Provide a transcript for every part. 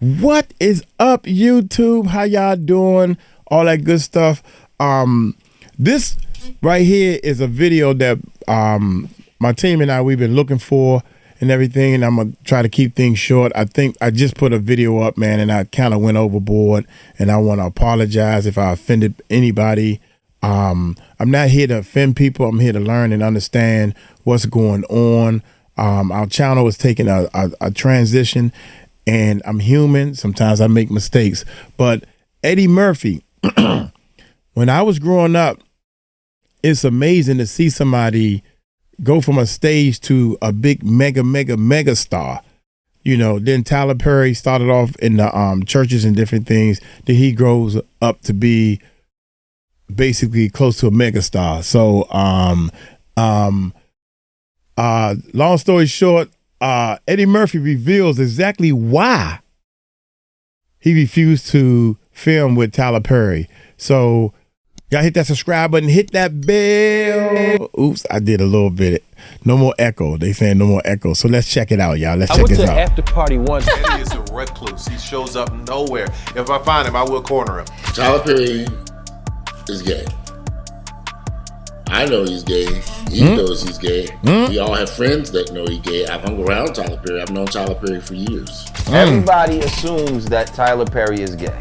What is up, YouTube? How y'all doing? All that good stuff. This right here is a video that my team and I, we've been looking for and everything, and I'm gonna try to keep things short. I think I just put a video up, man, and I kind of went overboard, and I want to apologize if I offended anybody. I'm not here to offend people. I'm here to learn and understand what's going on. Our channel is taking a transition, and I'm human. Sometimes I make mistakes. But Eddie Murphy, when I was growing up, it's amazing to see somebody go from a stage to a big mega star. You know, then Tyler Perry started off in the churches and different things. Then he grows up to be basically close to a mega star. So long story short, Eddie Murphy reveals exactly why he refused to film with Tyler Perry. So y'all hit that subscribe button, hit that bell. Oops, I did a little bit. No more echo. They saying no more echo. So let's check it out, y'all. Let's check this out. I went to after party once. Eddie is a recluse. He shows up nowhere. If I find him, I will corner him. Tyler Perry is gay. I know he's gay. He knows he's gay. We all have friends that know he's gay. I've hung around Tyler Perry. I've known Tyler Perry for years. Everybody assumes that Tyler Perry is gay.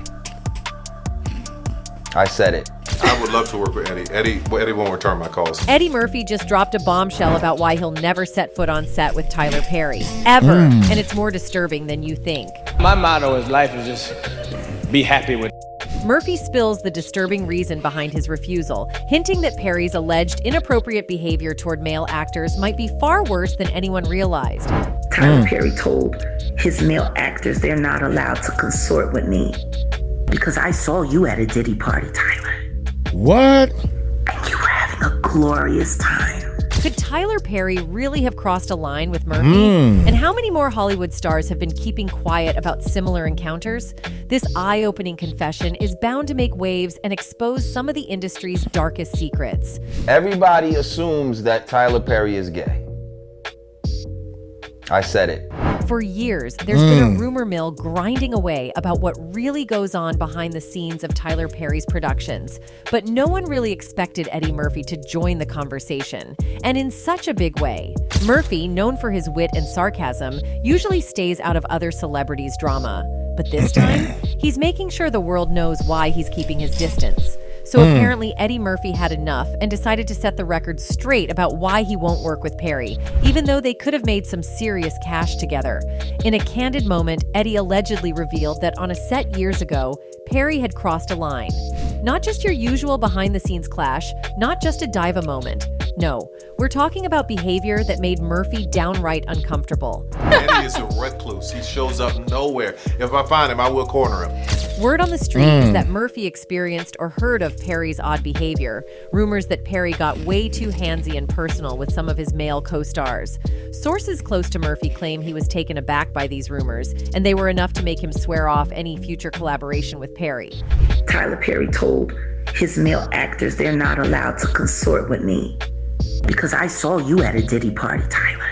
I said it. I would love to work with Eddie. Eddie won't return my calls. Eddie Murphy just dropped a bombshell about why he'll never set foot on set with Tyler Perry. Ever. And it's more disturbing than you think. My motto in life is just be happy with. Murphy spills the disturbing reason behind his refusal, hinting that Perry's alleged inappropriate behavior toward male actors might be far worse than anyone realized. Tyler Perry told his male actors they're not allowed to consort with me because I saw you at a Diddy party, Tyler. What? And you were having a glorious time. Could Tyler Perry really have crossed a line with Murphy? And how many more Hollywood stars have been keeping quiet about similar encounters? This eye-opening confession is bound to make waves and expose some of the industry's darkest secrets. Everybody assumes that Tyler Perry is gay. I said it. For years, there's been a rumor mill grinding away about what really goes on behind the scenes of Tyler Perry's productions. But no one really expected Eddie Murphy to join the conversation, and in such a big way. Murphy, known for his wit and sarcasm, usually stays out of other celebrities' drama. But this time, he's making sure the world knows why he's keeping his distance. So apparently Eddie Murphy had enough and decided to set the record straight about why he won't work with Perry, even though they could have made some serious cash together. In a candid moment, Eddie allegedly revealed that on a set years ago, Perry had crossed a line. Not just your usual behind-the-scenes clash, not just a diva moment. No, we're talking about behavior that made Murphy downright uncomfortable. Eddie is a recluse. He shows up nowhere. If I find him, I will corner him. Word on the street is that Murphy experienced or heard of Perry's odd behavior. Rumors that Perry got way too handsy and personal with some of his male co-stars. Sources close to Murphy claim he was taken aback by these rumors, and they were enough to make him swear off any future collaboration with Perry. Tyler Perry told his male actors they're not allowed to consort with me because I saw you at a Diddy party, Tyler.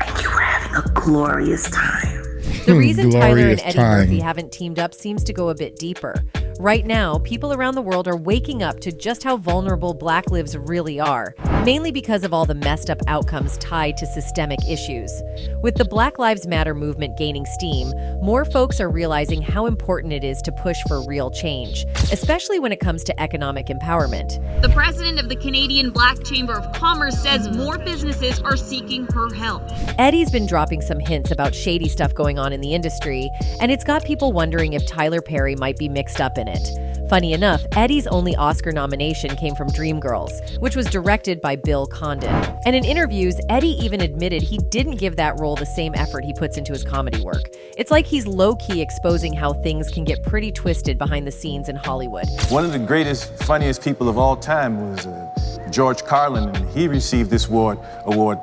And you were having a glorious time. The reason Tyler and Eddie Murphy haven't teamed up seems to go a bit deeper. Right now, people around the world are waking up to just how vulnerable Black lives really are, mainly because of all the messed up outcomes tied to systemic issues. With the Black Lives Matter movement gaining steam, more folks are realizing how important it is to push for real change, especially when it comes to economic empowerment. The president of the Canadian Black Chamber of Commerce says more businesses are seeking her help. Eddie's been dropping some hints about shady stuff going on in the industry, and it's got people wondering if Tyler Perry might be mixed up in it. Funny enough, Eddie's only Oscar nomination came from Dreamgirls, which was directed by Bill Condon. And in interviews, Eddie even admitted he didn't give that role the same effort he puts into his comedy work. It's like he's low-key exposing how things can get pretty twisted behind the scenes in Hollywood. One of the greatest, funniest people of all time was George Carlin, and he received this award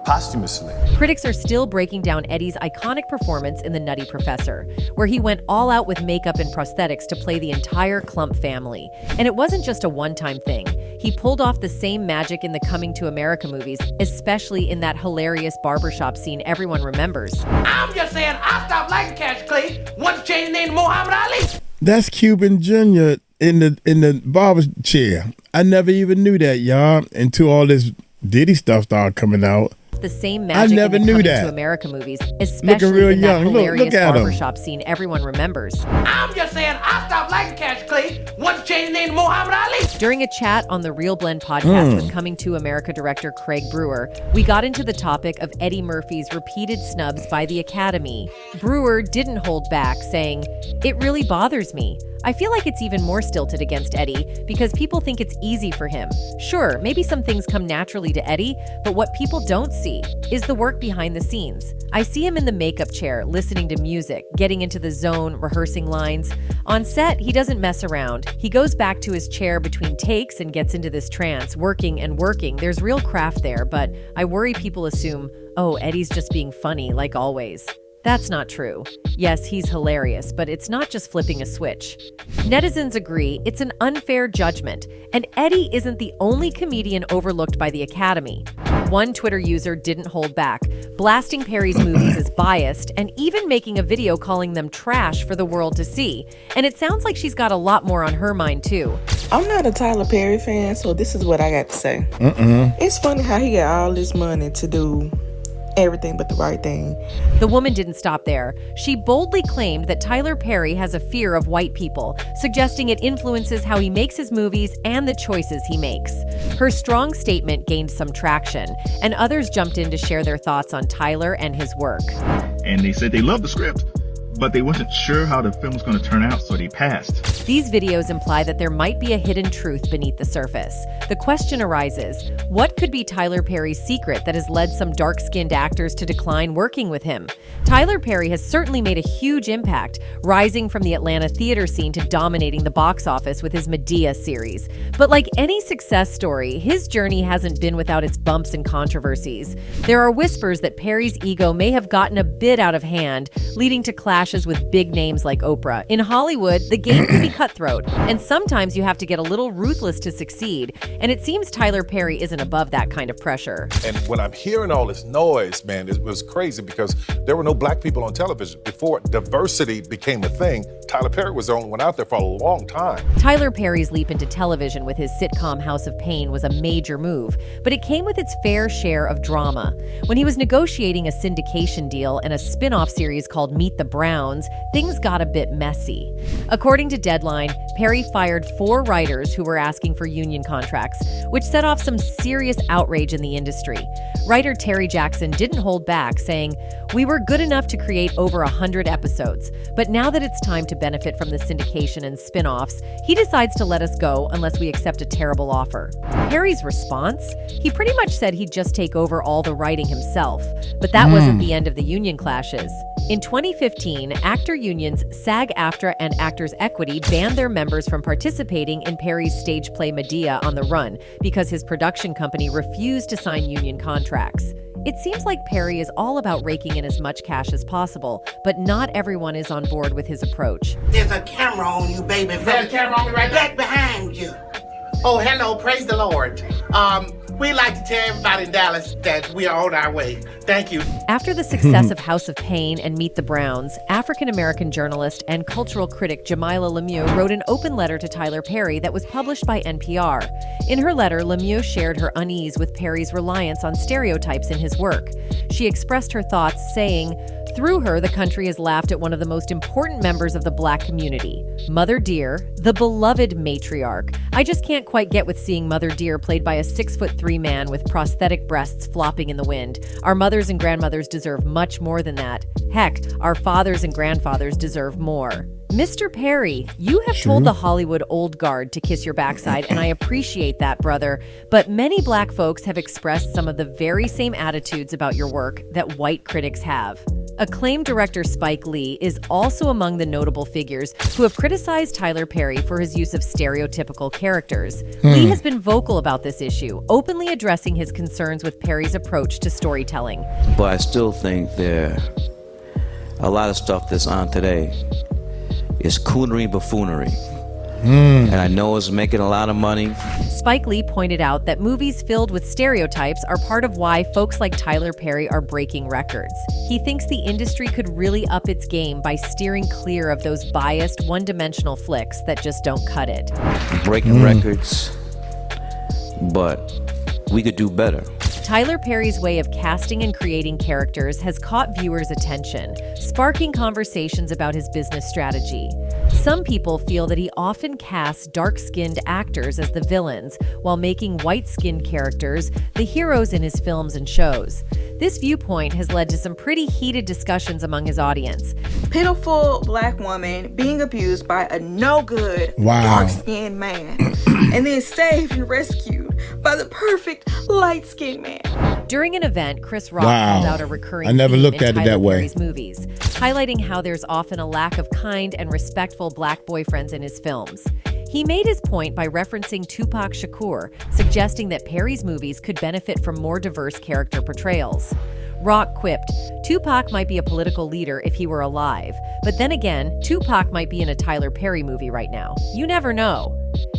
posthumously. Critics are still breaking down Eddie's iconic performance in The Nutty Professor, where he went all out with makeup and prosthetics to play the entire Klump family. And it wasn't just a one-time thing. he pulled off the same magic in the Coming to America movies, especially in that hilarious barbershop scene everyone remembers. I'm just saying I stopped liking Cassius Clay once he changed his name to Muhammad Ali. That's Cuban Jr. in the barber chair. I never even knew that, y'all, until all this Diddy stuff started coming out. The same magic I never in the knew Coming that. to America movies, especially real in that young. hilarious Look at him. barbershop scene everyone remembers. I'm just saying I stopped liking Cassius Clay once he changed his name to Muhammad Ali. During a chat on the Real Blend podcast with Coming to America director Craig Brewer, we got into the topic of Eddie Murphy's repeated snubs by the Academy. Brewer didn't hold back, saying, "It really bothers me. I feel like it's even more stilted against Eddie because people think it's easy for him. Sure, maybe some things come naturally to Eddie, but what people don't see is the work behind the scenes. I see him in the makeup chair, listening to music, getting into the zone, rehearsing lines. On set, he doesn't mess around. He goes back to his chair between takes and gets into this trance, working and working. There's real craft there, but I worry people assume, oh, Eddie's just being funny, like always. That's not true. Yes, he's hilarious, but it's not just flipping a switch. Netizens agree it's an unfair judgment, and Eddie isn't the only comedian overlooked by the Academy. One Twitter user didn't hold back, blasting Perry's movies as biased and even making a video calling them trash for the world to see. And it sounds like she's got a lot more on her mind, too. I'm not a Tyler Perry fan, so this is what I got to say. It's funny how he got all this money to do everything but the right thing. The woman didn't stop there. She boldly claimed that Tyler Perry has a fear of white people, suggesting it influences how he makes his movies and the choices he makes. Her strong statement gained some traction, and others jumped in to share their thoughts on Tyler and his work. And they said they loved the script, but they wasn't sure how the film was going to turn out, so they passed. These videos imply that there might be a hidden truth beneath the surface. The question arises, what could be Tyler Perry's secret that has led some dark-skinned actors to decline working with him? Tyler Perry has certainly made a huge impact, rising from the Atlanta theater scene to dominating the box office with his Medea series. But like any success story, his journey hasn't been without its bumps and controversies. There are whispers that Perry's ego may have gotten a bit out of hand, leading to clashes with big names like Oprah. In Hollywood, the game can be cutthroat, and sometimes you have to get a little ruthless to succeed, and it seems Tyler Perry isn't above that kind of pressure. And when I'm hearing all this noise, man, it was crazy because there were no black people on television. Before diversity became a thing, Tyler Perry was the only one out there for a long time. Tyler Perry's leap into television with his sitcom House of Pain was a major move, but it came with its fair share of drama. When he was negotiating a syndication deal and a spin-off series called Meet the Browns, things got a bit messy. According to Deadline, Perry fired 4 writers who were asking for union contracts, which set off some serious outrage in the industry. Writer Terry Jackson didn't hold back, saying, "We were good enough to create over 100 episodes, but now that it's time to benefit from the syndication and spin-offs, he decides to let us go unless we accept a terrible offer." Perry's response? He pretty much said he'd just take over all the writing himself, but that wasn't the end of the union clashes. In 2015, actor unions SAG-AFTRA and Actors Equity banned their members from participating in Perry's stage play Medea on the Run because his production company refused to sign union contracts. It seems like Perry is all about raking in as much cash as possible, but not everyone is on board with his approach. There's a camera on you, baby. There's a camera on me right back behind you. Oh, hello, praise the Lord. We'd like to tell everybody in Dallas that we are on our way. Thank you. After the success of House of Pain and Meet the Browns, African-American journalist and cultural critic Jamilah Lemieux wrote an open letter to Tyler Perry that was published by NPR. In her letter, Lemieux shared her unease with Perry's reliance on stereotypes in his work. She expressed her thoughts, saying, "Through her, the country has laughed at one of the most important members of the Black community, Mother Dear, the beloved matriarch. I just can't quite get with seeing Mother Dear played by a 6'3" man with prosthetic breasts flopping in the wind. Our mothers and grandmothers deserve much more than that. Heck, our fathers and grandfathers deserve more." Mr. Perry, you have told the Hollywood old guard to kiss your backside, and I appreciate that, brother. But many Black folks have expressed some of the very same attitudes about your work that white critics have. Acclaimed director Spike Lee is also among the notable figures who have criticized Tyler Perry for his use of stereotypical characters. Lee has been vocal about this issue, openly addressing his concerns with Perry's approach to storytelling. But I still think there a lot of stuff that's on today is coonery buffoonery. And I know it's making a lot of money. Spike Lee pointed out that movies filled with stereotypes are part of why folks like Tyler Perry are breaking records. He thinks the industry could really up its game by steering clear of those biased, one-dimensional flicks that just don't cut it. Breaking records, but we could do better. Tyler Perry's way of casting and creating characters has caught viewers' attention, sparking conversations about his business strategy. Some people feel that he often casts dark-skinned actors as the villains, while making white-skinned characters the heroes in his films and shows. This viewpoint has led to some pretty heated discussions among his audience. Pitiful black woman being abused by a no-good, dark-skinned man, and then saved and rescued by the perfect light-skinned man. During an event, Chris Rock called out a recurring theme in Tyler Perry's movies, highlighting how there's often a lack of kind and respectful black boyfriends in his films. He made his point by referencing Tupac Shakur, suggesting that Perry's movies could benefit from more diverse character portrayals. Rock quipped, "Tupac might be a political leader if he were alive, but then again, Tupac might be in a Tyler Perry movie right now. You never know.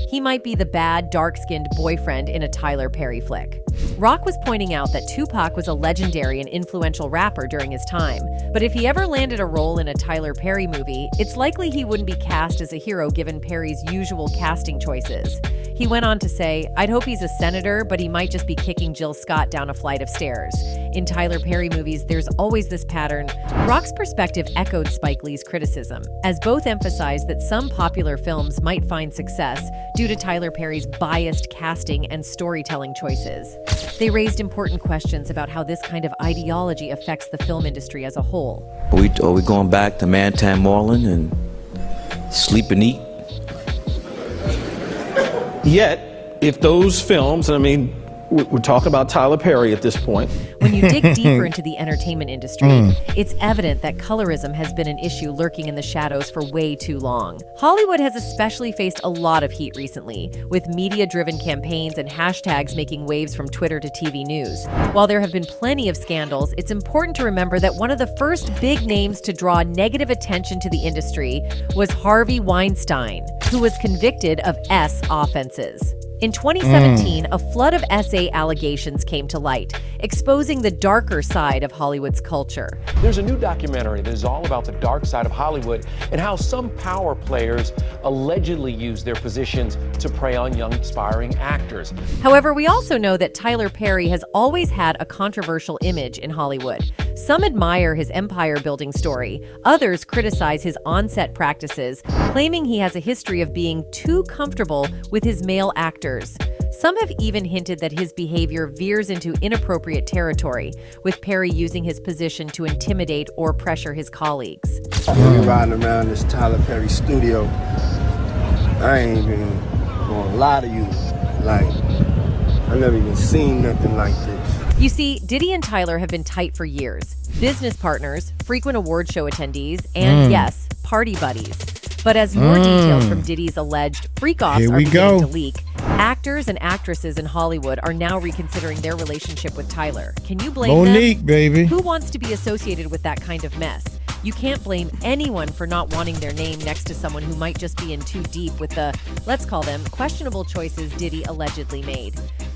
He might be the bad, dark-skinned boyfriend in a Tyler Perry flick." Rock was pointing out that Tupac was a legendary and influential rapper during his time, but if he ever landed a role in a Tyler Perry movie, it's likely he wouldn't be cast as a hero given Perry's usual casting choices. He went on to say, "I'd hope he's a senator, but he might just be kicking Jill Scott down a flight of stairs." In Tyler Perry movies, there's always this pattern. Rock's perspective echoed Spike Lee's criticism, as both emphasized that some popular films might find success due to Tyler Perry's biased casting and storytelling choices. They raised important questions about how this kind of ideology affects the film industry as a whole. Are we going back to Mantan Moreland and sleep and eat? Yet, if those films, and I mean, we're talking about Tyler Perry at this point. When you dig deeper into the entertainment industry, it's evident that colorism has been an issue lurking in the shadows for way too long. Hollywood has especially faced a lot of heat recently, with media-driven campaigns and hashtags making waves from Twitter to TV news. While there have been plenty of scandals, it's important to remember that one of the first big names to draw negative attention to the industry was Harvey Weinstein, who was convicted of S offenses. In 2017, a flood of SA allegations came to light, exposing the darker side of Hollywood's culture. There's a new documentary that is all about the dark side of Hollywood and how some power players allegedly use their positions to prey on young aspiring actors. However, we also know that Tyler Perry has always had a controversial image in Hollywood. Some admire his empire-building story. Others criticize his on-set practices, claiming he has a history of being too comfortable with his male actors. Some have even hinted that his behavior veers into inappropriate territory, with Perry using his position to intimidate or pressure his colleagues. We're riding around this Tyler Perry studio. I ain't even gonna lie to you. Like, I never even seen nothing like this. You see, Diddy and Tyler have been tight for years. Business partners, frequent award show attendees, and yes, party buddies. But as more details from Diddy's alleged freak-offs are beginning to leak, actors and actresses in Hollywood are now reconsidering their relationship with Tyler. Can you blame Monique, them? Baby. Who wants to be associated with that kind of mess? You can't blame anyone for not wanting their name next to someone who might just be in too deep with the, let's call them, questionable choices Diddy allegedly made.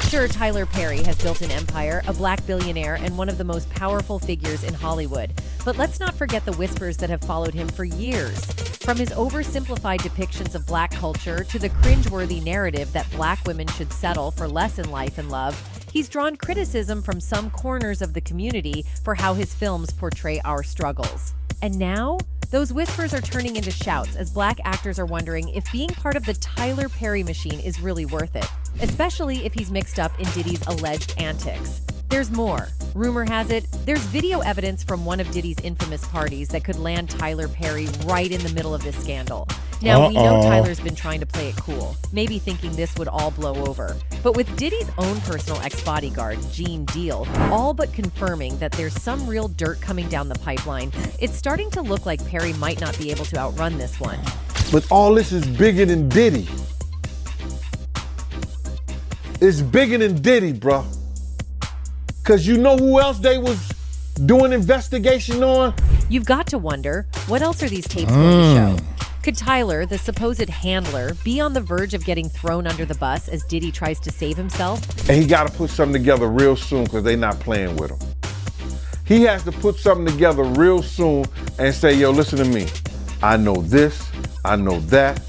Sure, Tyler Perry has built an empire, a black billionaire, and one of the most powerful figures in Hollywood. But let's not forget the whispers that have followed him for years. From his oversimplified depictions of black culture to the cringeworthy narrative that black women should settle for less in life and love, he's drawn criticism from some corners of the community for how his films portray our struggles. And now, those whispers are turning into shouts as black actors are wondering if being part of the Tyler Perry machine is really worth it, especially if he's mixed up in Diddy's alleged antics. There's more. Rumor has it, there's video evidence from one of Diddy's infamous parties that could land Tyler Perry right in the middle of this scandal. Now, we know Tyler's been trying to play it cool, maybe thinking this would all blow over. But with Diddy's own personal ex-bodyguard, Gene Deal, all but confirming that there's some real dirt coming down the pipeline, it's starting to look like Perry might not be able to outrun this one. But all this is bigger than Diddy. It's bigger than Diddy, bro. Cause you know who else they was doing investigation on? You've got to wonder, what else are these tapes going to show? Could Tyler, the supposed handler, be on the verge of getting thrown under the bus as Diddy tries to save himself? And he got to put something together real soon because they're not playing with him. He has to put something together real soon and say, yo, listen to me. I know this, I know that.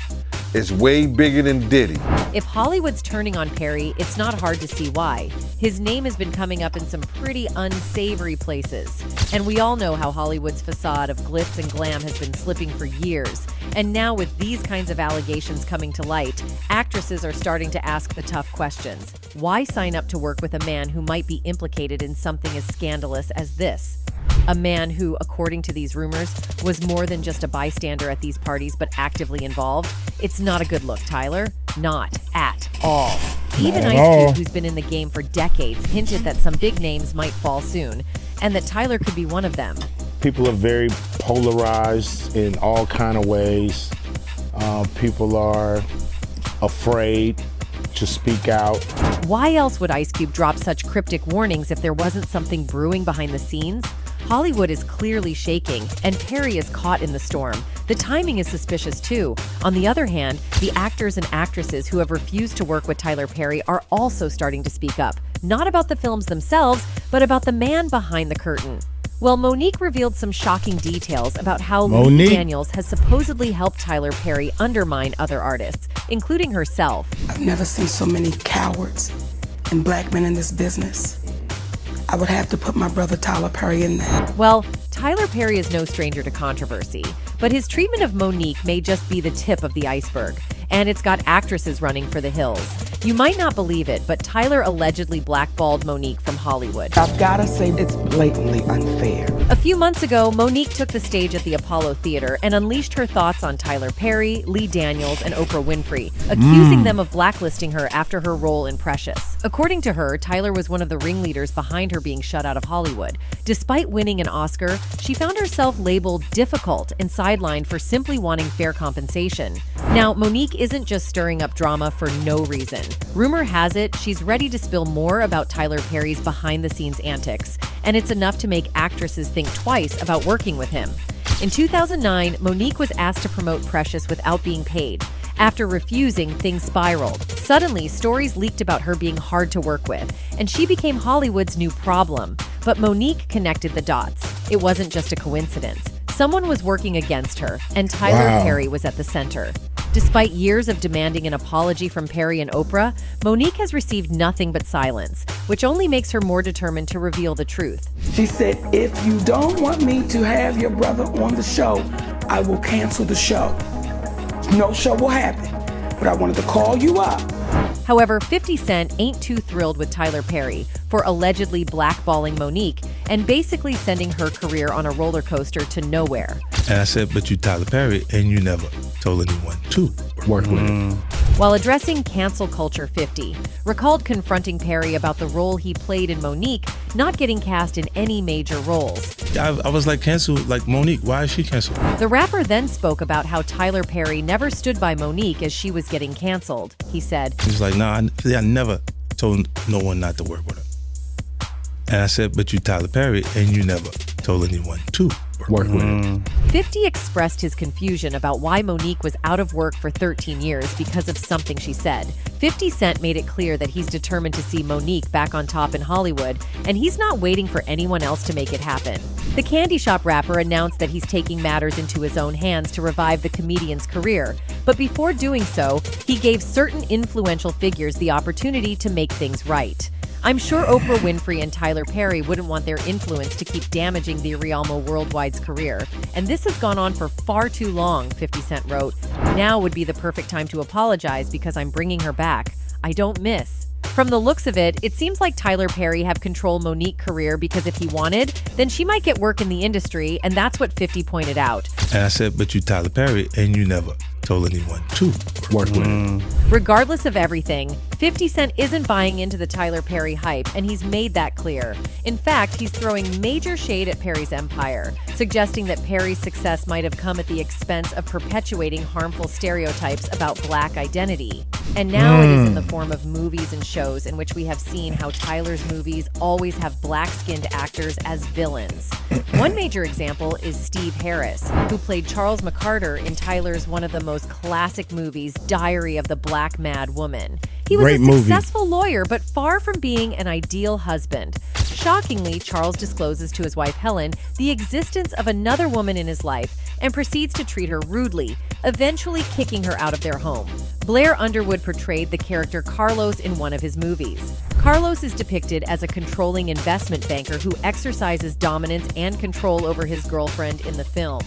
It's way bigger than Diddy. If Hollywood's turning on Perry, it's not hard to see why. His name has been coming up in some pretty unsavory places. And we all know how Hollywood's facade of glitz and glam has been slipping for years. And now with these kinds of allegations coming to light, actresses are starting to ask the tough questions. Why sign up to work with a man who might be implicated in something as scandalous as this? A man who, according to these rumors, was more than just a bystander at these parties but actively involved. It's not a good look, Tyler. Not at all. Even Ice Cube, who's been in the game for decades, hinted that some big names might fall soon, and that Tyler could be one of them. People are very polarized in all kind of ways. People are afraid to speak out. Why else would Ice Cube drop such cryptic warnings if there wasn't something brewing behind the scenes? Hollywood is clearly shaking, and Perry is caught in the storm. The timing is suspicious too. On the other hand, the actors and actresses who have refused to work with Tyler Perry are also starting to speak up, not about the films themselves, but about the man behind the curtain. Well, Monique revealed some shocking details about how Lee Daniels has supposedly helped Tyler Perry undermine other artists, including herself. I've never seen so many cowards and black men in this business. I would have to put my brother Tyler Perry in there. Well, Tyler Perry is no stranger to controversy, but his treatment of Monique may just be the tip of the iceberg, and it's got actresses running for the hills. You might not believe it, but Tyler allegedly blackballed Monique from Hollywood. I've gotta say it's blatantly unfair. A few months ago, Monique took the stage at the Apollo Theater and unleashed her thoughts on Tyler Perry, Lee Daniels, and Oprah Winfrey, accusing them of blacklisting her after her role in Precious. According to her, Tyler was one of the ringleaders behind her being shut out of Hollywood. Despite winning an Oscar, she found herself labeled difficult and sidelined for simply wanting fair compensation. Now, Monique isn't just stirring up drama for no reason. Rumor has it she's ready to spill more about Tyler Perry's behind-the-scenes antics, and it's enough to make actresses think twice about working with him. In 2009, Monique was asked to promote Precious without being paid. After refusing, things spiraled. Suddenly, stories leaked about her being hard to work with, and she became Hollywood's new problem. But Monique connected the dots. It wasn't just a coincidence. Someone was working against her, and Tyler Perry was at the center. Despite years of demanding an apology from Perry and Oprah, Monique has received nothing but silence, which only makes her more determined to reveal the truth. She said, if you don't want me to have your brother on the show, I will cancel the show. No show will happen, but I wanted to call you up. However, 50 Cent ain't too thrilled with Tyler Perry for allegedly blackballing Monique and basically sending her career on a roller coaster to nowhere. And I said, but you Tyler Perry, and you never told anyone to work with him. While addressing cancel culture, 50 recalled confronting Perry about the role he played in Monique not getting cast in any major roles. I was like, cancel, like Monique, why is she canceled? The rapper then spoke about how Tyler Perry never stood by Monique as she was getting canceled. He said, He's like, nah, I never told no one not to work with her. And I said, but you Tyler Perry, and you never told anyone to work with him. 50 expressed his confusion about why Monique was out of work for 13 years because of something she said. 50 Cent made it clear that he's determined to see Monique back on top in Hollywood, and he's not waiting for anyone else to make it happen. The Candy Shop rapper announced that he's taking matters into his own hands to revive the comedian's career, but before doing so, he gave certain influential figures the opportunity to make things right. I'm sure Oprah Winfrey and Tyler Perry wouldn't want their influence to keep damaging the Rialmo Worldwide's career. And this has gone on for far too long, 50 Cent wrote. Now would be the perfect time to apologize because I'm bringing her back. I don't miss. From the looks of it, it seems like Tyler Perry have controlled Monique's career because if he wanted, then she might get work in the industry, and that's what 50 pointed out. And I said, but you Tyler Perry, and you never told anyone to work with it. Regardless of everything, 50 Cent isn't buying into the Tyler Perry hype, and he's made that clear. In fact, he's throwing major shade at Perry's empire, suggesting that Perry's success might have come at the expense of perpetuating harmful stereotypes about black identity. And now it is in the form of movies and shows in which we have seen how Tyler's movies always have black-skinned actors as villains. One major example is Steve Harris, who played Charles McCarter in Tyler's one of the most classic movies, Diary of the Black Mad Woman. He was a successful lawyer, but far from being an ideal husband. Shockingly, Charles discloses to his wife Helen the existence of another woman in his life and proceeds to treat her rudely, eventually kicking her out of their home. Blair Underwood portrayed the character Carlos in one of his movies. Carlos is depicted as a controlling investment banker who exercises dominance and control over his girlfriend in the film.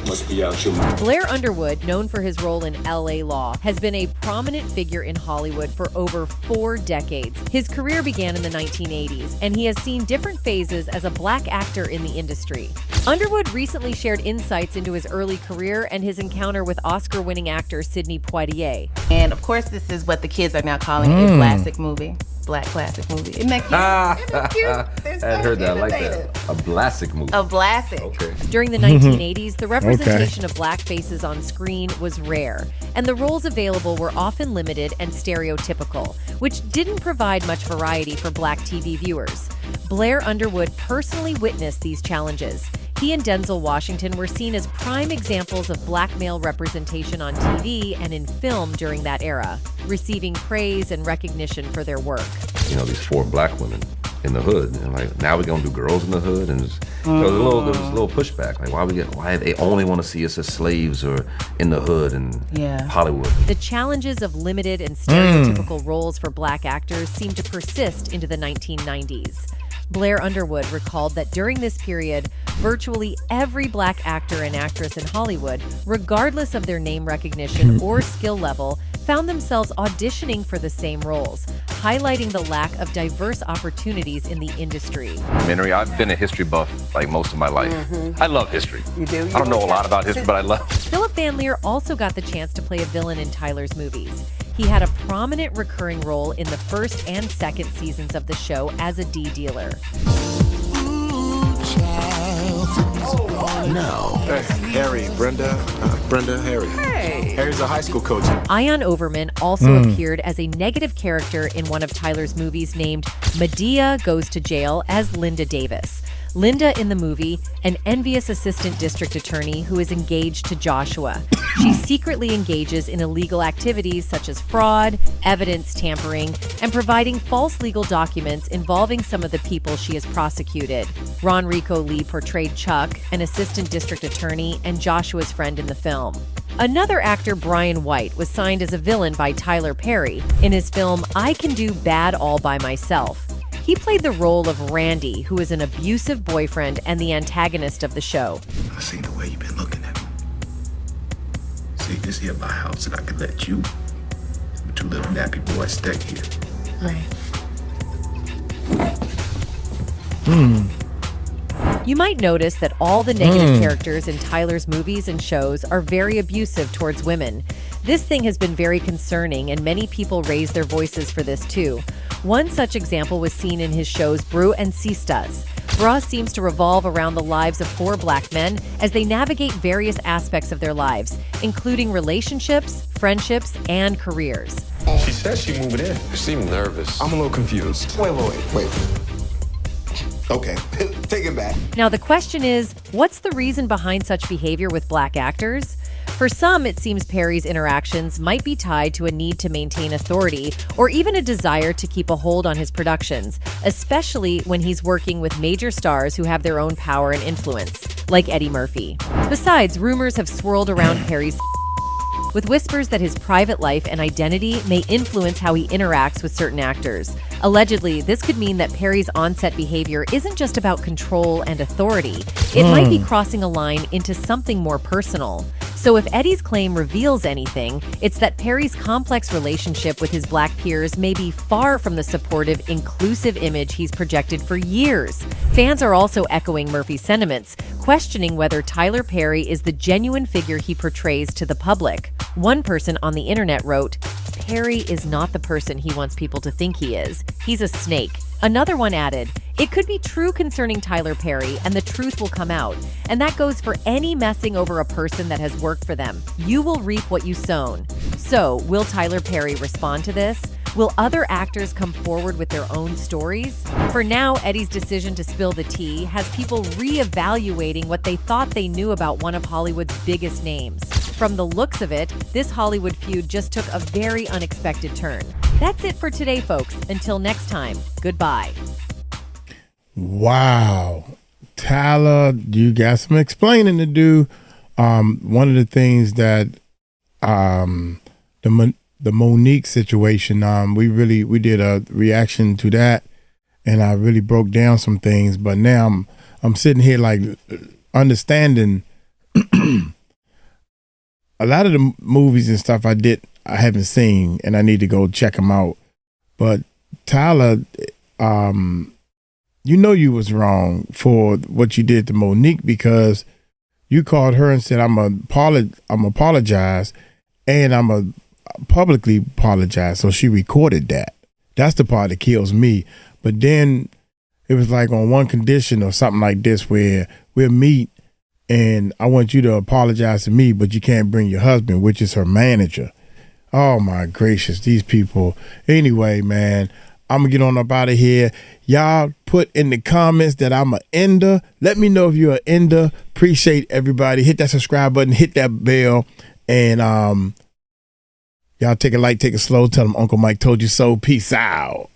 Must be out your mind. Blair Underwood, known for his role in LA Law, has been a prominent figure in Hollywood for over 4 decades. His career began in the 1980s, and he has seen different phases as a black actor in the industry. Underwood recently shared insights into his early career and his encounter with Oscar-winning actor Sidney Poitier. And of course, this is what the kids are now calling a classic movie. Black classic movie. Isn't that cute? Isn't that cute? I hadn't heard that. I like that. A classic movie. A classic. Okay. During the 1980s, the representation of black faces on screen was rare, and the roles available were often limited and stereotypical, which didn't provide much variety for black TV viewers. Blair Underwood personally witnessed these challenges. He and Denzel Washington were seen as prime examples of black male representation on TV and in film during that era, receiving praise and recognition for their work. You know, these 4 black women in the hood, and like, now we're gonna do girls in the hood, and there's a little pushback. Like, why they only want to see us as slaves or in the hood and Hollywood. The challenges of limited and stereotypical roles for black actors seemed to persist into the 1990s. Blair Underwood recalled that during this period, virtually every black actor and actress in Hollywood, regardless of their name recognition or skill level, found themselves auditioning for the same roles, highlighting the lack of diverse opportunities in the industry. Mary, I've been a history buff like most of my life. I love history. You do? I don't know a lot about history, but I love it. Philip Van Leer also got the chance to play a villain in Tyler's movies. He had a prominent recurring role in the first and second seasons of the show as a dealer. No. Hey, Harry, Brenda, Harry. Hey. Harry's a high school coach. Ion Overman also appeared as a negative character in one of Tyler's movies named Medea Goes to Jail as Linda Davis. Linda in the movie, an envious assistant district attorney who is engaged to Joshua. She secretly engages in illegal activities such as fraud, evidence tampering, and providing false legal documents involving some of the people she has prosecuted. Ron Rico Lee portrayed Chuck, an assistant district attorney and Joshua's friend in the film. Another actor, Brian White, was signed as a villain by Tyler Perry in his film I Can Do Bad All by Myself. He played the role of Randy, who is an abusive boyfriend and the antagonist of the show. I see the way you've been looking at me. See, this here my house, and I can let you and 2 little nappy boys stay here. Right. You might notice that all the negative characters in Tyler's movies and shows are very abusive towards women. This thing has been very concerning, and many people raise their voices for this too. One such example was seen in his shows Brew and Sistas. Bra seems to revolve around the lives of 4 black men as they navigate various aspects of their lives, including relationships, friendships, and careers. She says she's moving in. She seemed nervous. I'm a little confused. Wait. Okay, take it back. Now the question is, what's the reason behind such behavior with black actors? For some, it seems Perry's interactions might be tied to a need to maintain authority or even a desire to keep a hold on his productions, especially when he's working with major stars who have their own power and influence, like Eddie Murphy. Besides, rumors have swirled around Perry's with whispers that his private life and identity may influence how he interacts with certain actors. Allegedly, this could mean that Perry's on-set behavior isn't just about control and authority. It might be crossing a line into something more personal. So if Eddie's claim reveals anything, it's that Perry's complex relationship with his black peers may be far from the supportive, inclusive image he's projected for years. Fans are also echoing Murphy's sentiments, questioning whether Tyler Perry is the genuine figure he portrays to the public. One person on the internet wrote, "Perry is not the person he wants people to think he is. He's a snake." Another one added, "It could be true concerning Tyler Perry, and the truth will come out. And that goes for any messing over a person that has worked for them. You will reap what you sown." So, will Tyler Perry respond to this? Will other actors come forward with their own stories? For now, Eddie's decision to spill the tea has people reevaluating what they thought they knew about one of Hollywood's biggest names. From the looks of it, this Hollywood feud just took a very unexpected turn. That's it for today, folks. Until next time, goodbye. Wow. Tyler, you got some explaining to do. One of the things that the Monique situation, we did a reaction to that, and I really broke down some things, but now I'm sitting here like understanding a lot of the movies and stuff I haven't seen, and I need to go check them out. But Tyler, you know you was wrong for what you did to Monique, because you called her and said, I'm apologize, and I'm a publicly apologize. So she recorded that. That's the part that kills me. But then it was like on one condition or something like this, where we'll meet and I want you to apologize to me, but you can't bring your husband, which is her manager. Oh my gracious, these people. Anyway, man, I'm gonna get on up out of here. Y'all put in the comments that I'm a ender. Let me know if you're an ender. Appreciate everybody. Hit that subscribe button, hit that bell, and y'all take it light, take it slow. Tell them Uncle Mike told you so. Peace out.